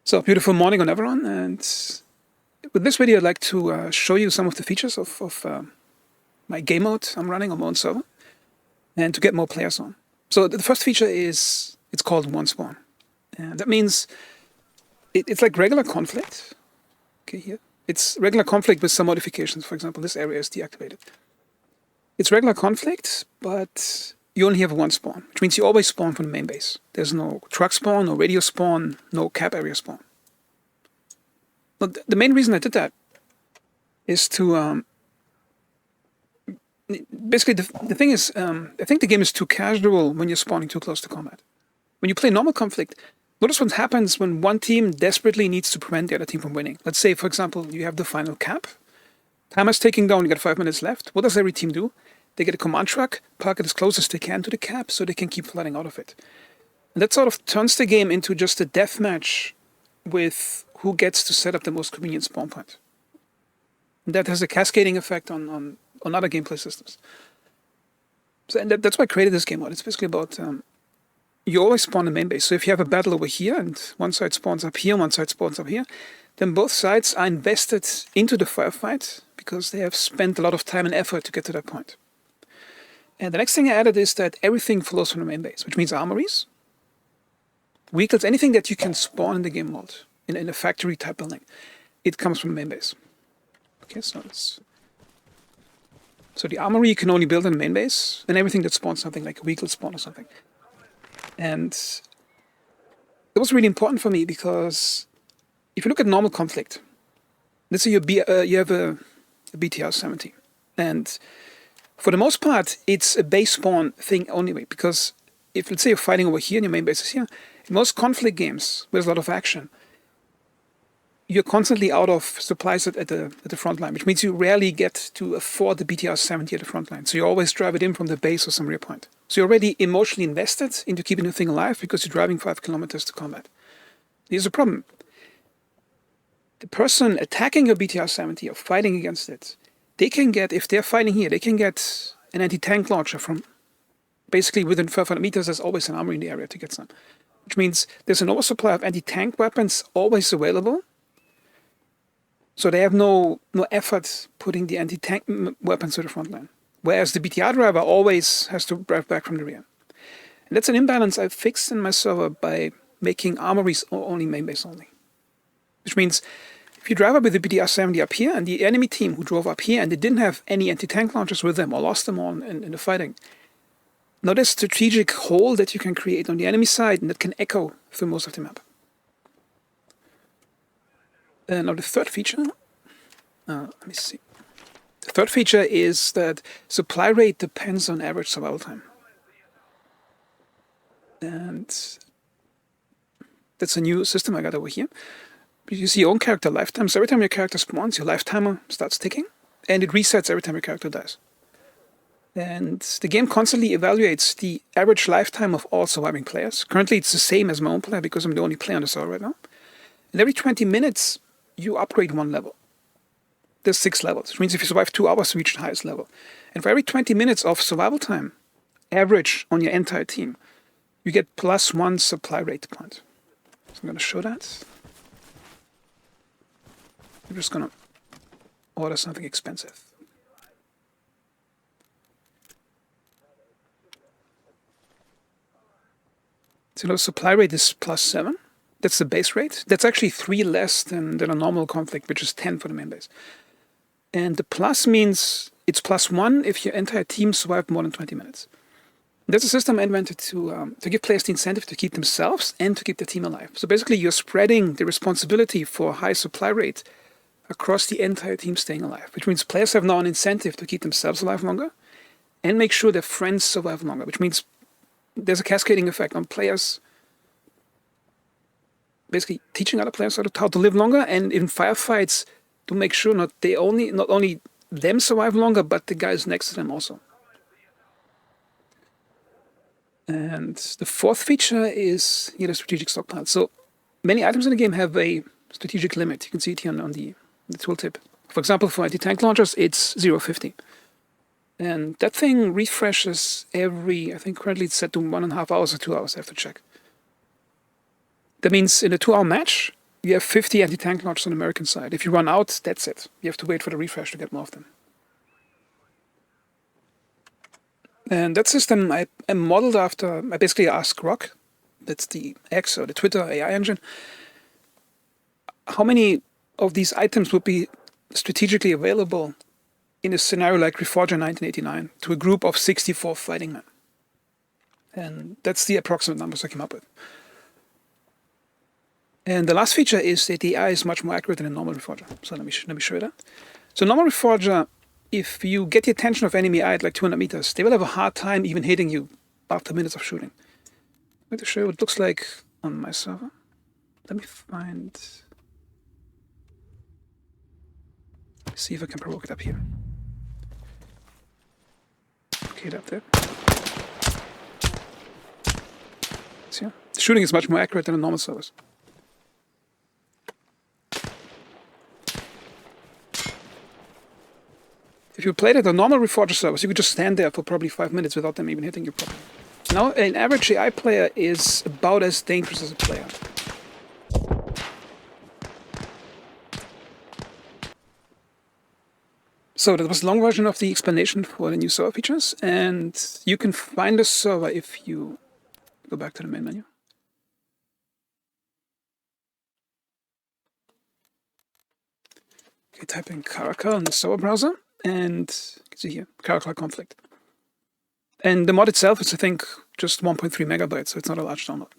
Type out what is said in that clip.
So, beautiful morning on everyone, and with this video I'd like to show you some of the features of my game mode I'm running on my own server, and to get more players on. So the first feature is, it's called one spawn, and that means it's like regular conflict. Okay, here it's regular conflict with some modifications. For example, this area is deactivated. It's regular conflict, but you only have one spawn, which means you always spawn from the main base. There's no truck spawn, no radio spawn, no cap area spawn. But the main reason I did that is to basically the thing is, I think the game is too casual when you're spawning too close to combat. When you play normal conflict, notice what happens when one team desperately needs to prevent the other team from winning. Let's say, for example, you have the final cap. Timer's ticking down, you got 5 minutes left. What does every team do? They get a command truck, park it as close as they can to the cap so they can keep flooding out of it. And that sort of turns the game into just a deathmatch with who gets to set up the most convenient spawn point. And that has a cascading effect on other gameplay systems. So, and that's why I created this game mode. It's basically about you always spawn the main base. So if you have a battle over here and one side spawns up here, one side spawns up here, then both sides are invested into the firefight because they have spent a lot of time and effort to get to that point. And the next thing I added is that everything flows from the main base, which means armories, vehicles, anything that you can spawn in the game mode, in a factory type building, it comes from the main base. Okay, so the armory you can only build in the main base, and everything that spawns something like a vehicle spawn or something. And it was really important for me because if you look at normal conflict, let's say you have a BTR 70, and for the most part, it's a base spawn thing anyway, because if, let's say, you're fighting over here and your main base is here, in most conflict games, where there's a lot of action, you're constantly out of supplies at the front line, which means you rarely get to afford the BTR 70 at the front line. So you always drive it in from the base or some rear point. So you're already emotionally invested into keeping the thing alive because you're driving 5 kilometers to combat. Here's the problem. The person attacking your BTR 70 or fighting against it, they can get, if they're fighting here, they can get an anti-tank launcher from basically within 500 meters. There's always an armory in the area to get some, which means there's an oversupply of anti-tank weapons always available. So they have no effort putting the anti-tank weapons to the front line, whereas the BTR driver always has to drive back from the rear. And that's an imbalance I fixed in my server by making armories only main base only, which means if you drive up with the BTR 70 up here, and the enemy team who drove up here and they didn't have any anti-tank launchers with them or lost them all in the fighting, now there's a strategic hole that you can create on the enemy side and that can echo through most of the map. Now the third feature, let me see. The third feature is that supply rate depends on average survival time. And that's a new system I got over here. You see your own character lifetime. So every time your character spawns, your lifetimer starts ticking, and it resets every time your character dies. And the game constantly evaluates the average lifetime of all surviving players. Currently, it's the same as my own player because I'm the only player on the server right now. And every 20 minutes, you upgrade one level. There's 6 levels, which means if you survive 2 hours, you reach the highest level. And for every 20 minutes of survival time, average on your entire team, you get +1 supply rate point. So I'm going to show that. I'm just going to order something expensive. So the supply rate is +7. That's the base rate. That's actually 3 less than a normal conflict, which is 10 for the main base. And the plus means it's +1 if your entire team survived more than 20 minutes. That's a system I invented to give players the incentive to keep themselves and to keep the team alive. So basically, you're spreading the responsibility for high supply rate across the entire team staying alive, which means players have now an incentive to keep themselves alive longer and make sure their friends survive longer, which means there's a cascading effect on players basically teaching other players how to live longer, and in firefights to make sure not only them survive longer, but the guys next to them also. And the fourth feature is the strategic stockpile. So many items in the game have a strategic limit. You can see it here on the tooltip. For example, for anti-tank launchers, it's 0.50. And that thing refreshes every, I think currently it's set to 1.5 hours or 2 hours, I have to check. That means in a 2-hour match, you have 50 anti-tank launchers on the American side. If you run out, that's it. You have to wait for the refresh to get more of them. And that system I modeled after, I basically asked Grok, that's the X or the Twitter AI engine, how many of these items would be strategically available in a scenario like Reforger 1989 to a group of 64 fighting men. And that's the approximate numbers I came up with. And the last feature is that the AI is much more accurate than a normal Reforger. So let me show you that. So normal Reforger, if you get the attention of enemy eye at like 200 meters, they will have a hard time even hitting you after minutes of shooting. I'm going to show you what it looks like on my server. Let me see if I can provoke it up here. Okay, up there. See, the shooting is much more accurate than a normal servers. If you played at a normal Reforger service, you could just stand there for probably 5 minutes without them even hitting you properly. Now, an average AI player is about as dangerous as a player. So that was the long version of the explanation for the new server features, and you can find the server if you go back to the main menu. Okay, type in Caracal in the server browser, and you can see here, Caracal conflict. And the mod itself is, I think, just 1.3 megabytes, so it's not a large download.